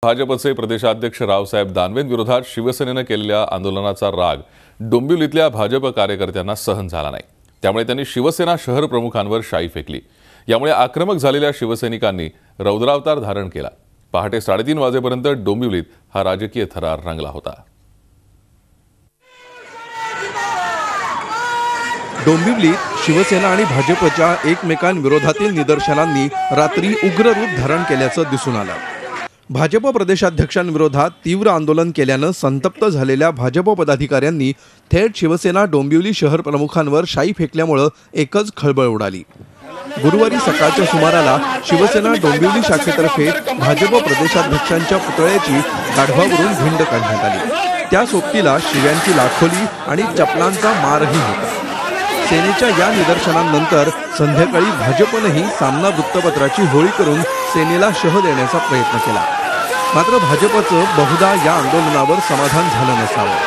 भाजपचे प्रदेशाध्यक्ष रावसाहेब दानवेंविरोधात शिवसेनेने केलेल्या आंदोलनाचा राग डोंबिवलीतल्या भाजप कार्यकर्त्यांना सहन झाला नाही। त्यामुळे त्यांनी शिवसेना शहर प्रमुखांवर शाई फेकली। यामुळे आक्रमक झालेल्या शिवसैनिकांनी रौद्रावतार धारण केला। पहाटे 3:30 वाजेपर्यंत डोंबिवलीत हा राजकीय थरार रंगला होता। डोंबिवलीत शिवसेना आणि भाजपच्या एकमेकांविरोधातील निदर्शनांनी रात्री उग्र रूप धारण केल्याचं दिसून आलं। भाजप प्रदेशाध्यक्षांविरोधात तीव्र आंदोलन केल्यानं संतप्त झालेल्या भाजप पदाधिकाऱ्यांनी थेट शिवसेना डोंबिवली शहर प्रमुखांवर शाई फेकल्यामुळे एकच खळबळ उडाली। गुरुवारी सकाळच्या सुमाराला शिवसेना डोंबिवली शाखेतर्फे भाजप प्रदेशाध्यक्षांच्या पुतळ्याची गाढवावरून भिंड काढण्यात आली। त्या सोबतीला शिव्यांची लाखोली आणि चपलांचा मारही होता। सेनेच्या या निदर्शनांनंतर संध्याकाळी भाजपनेही सामना वृत्तपत्राची होळी करून सेनेला शह देण्याचा प्रयत्न केला। मात्र भाजपचं बहुधा या आंदोलनावर समाधान झालं नसावं।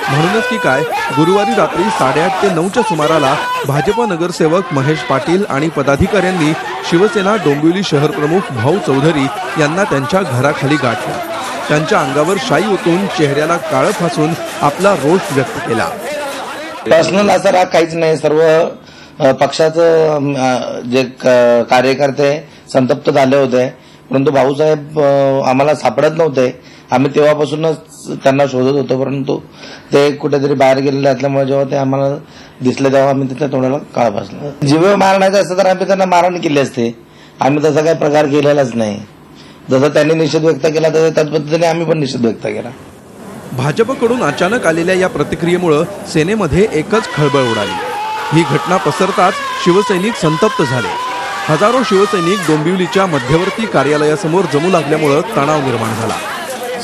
म्हणूनच की काय, गुरुवारी रात्री 8:30 ते 9च्या सुमाराला भाजप नगरसेवक महेश पाटील आणि पदाधिकाऱ्यांनी शिवसेना डोंबिवली शहर प्रमुख भाऊ चौधरी यांना त्यांच्या घराखाली गाठलं। त्यांच्या अंगावर शाई ओतून चेहऱ्याला काळं फासून आपला रोष व्यक्त केला। पर्सनल असा राग काहीच नाही। सर्व पक्षाचं जे कार्यकर्ते संतप्त झाले होते, परंतु भाऊसाहेब आम्हाला सापडत नव्हते। आम्ही तेव्हापासूनच त्यांना शोधत होतो, परंतु ते कुठेतरी बाहेर गेलेले असल्यामुळे जेव्हा ते आम्हाला दिसले तेव्हा आम्ही त्याच्या तोंडाला काळ फासला। जीवे मारण्याचं असतं तर आम्ही त्यांना मारहाण केली असते। आम्ही तसा काही प्रकार केलेलाच नाही। जसं त्यांनी निषेध व्यक्त केला तसं त्याच पद्धतीने आम्ही पण निषेध व्यक्त केला। भाजपकडून अचानक आलेल्या या प्रतिक्रियेमुळे सेनेमध्ये एकच खळबळ उडाली। ही घटना पसरताच शिवसैनिक संतप्त झाले। हजारो शिवसैनिक डोंबिवलीच्या मध्यवर्ती कार्यालयासमोर जमू लागल्यामुळे तणाव निर्माण झाला।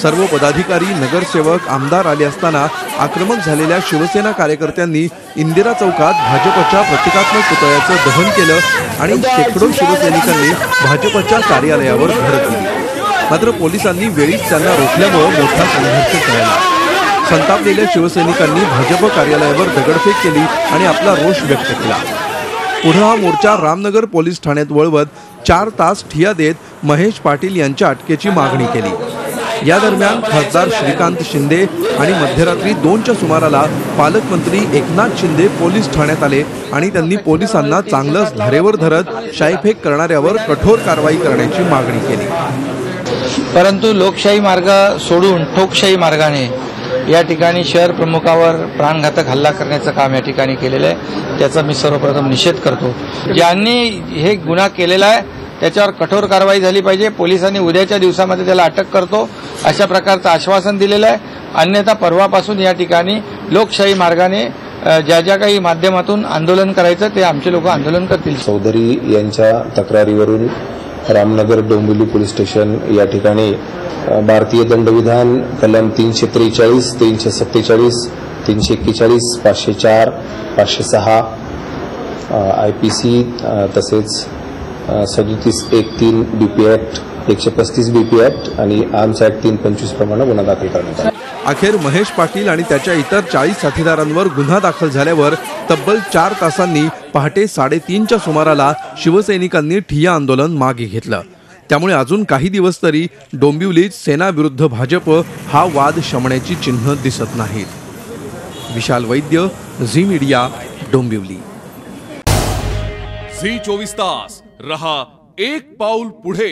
सर्व पदाधिकारी, नगरसेवक, आमदार आले असताना आक्रमक झालेल्या शिवसेना कार्यकर्त्यांनी इंदिरा चौकात भाजपच्या प्रतिकात्मक पुतळ्याचं दहन केलं आणि शेकडो शिवसैनिकांनी भाजपच्या कार्यालयावर धडक दिली। मात्र पोलिसांनी वेळीच त्यांना रोखल्यामुळे मोठा संघर्ष टळला। संतापलेल्या शिवसैनिकांनी भाजप कार्यालयावर दगडफेक केली आणि आपला रोष व्यक्त केला। पुढे हा मोर्चा रामनगर पोलीस ठाण्यात वळवत 4 तास ठिय्या देत महेश पाटील यांच्या अटकेची मागणी केली। या दरम्यान खासदार श्रीकांत शिंदे आणि मध्यरात्री 2च्या सुमाराला पालकमंत्री एकनाथ शिंदे पोलीस ठाण्यात आले आणि त्यांनी पोलिसांना चांगलंच धारेवर धरत शाईफेक करणाऱ्यावर कठोर कारवाई करण्याची मागणी केली। परंतु लोकशाही मार्ग सोडून ठोकशाही मार्गाने या ठिकाणी शहर प्रमुखावर प्राणघातक हल्ला करण्याचं काम या ठिकाणी केलेलं आहे। त्याचा मी सर्वप्रथम निषेध करतो। ज्यांनी हे गुन्हा केलेला आहे त्याच्यावर कठोर कारवाई झाली पाहिजे। पोलिसांनी उद्याच्या दिवसामध्ये त्याला अटक करतो अशा प्रकारचं आश्वासन दिलेलं आहे। अन्यथा परवापासून या ठिकाणी लोकशाही मार्गाने ज्या ज्या काही माध्यमातून आंदोलन करायचं ते आमचे लोक आंदोलन करतील। चौधरी यांच्या तक्रारीवरून रामनगर डोंबिवली पोलीस स्टेशन या ठिकाणी भारतीय दंडविधान कलम 343, 347, 341, 504, 506 IPC तसेच 37(1)(3) BP ऍक्ट, 135 BP ऍक्ट आणि आर्म्स ऍक्ट 325 प्रमाणे गुन्हा दाखल करण्यात आला। अखेर महेश पाटील आणि त्याच्या इतर 40 साथीदारांवर गुन्हा दाखल झाल्यावर तब्बल 4 तासांनी पहाटे 3:30च्या सुमाराला शिवसैनिकांनी ठिय्या आंदोलन मागे घेतलं। त्यामुळे अजून काही दिवस तरी डोंबिवलीत सेना विरुद्ध भाजप हा वाद शमण्याची चिन्ह दिसत नाहीत। विशाल वैद्य, झी मीडिया, डोंबिवली। झी 24 तास रहा एक पाऊल पुढे।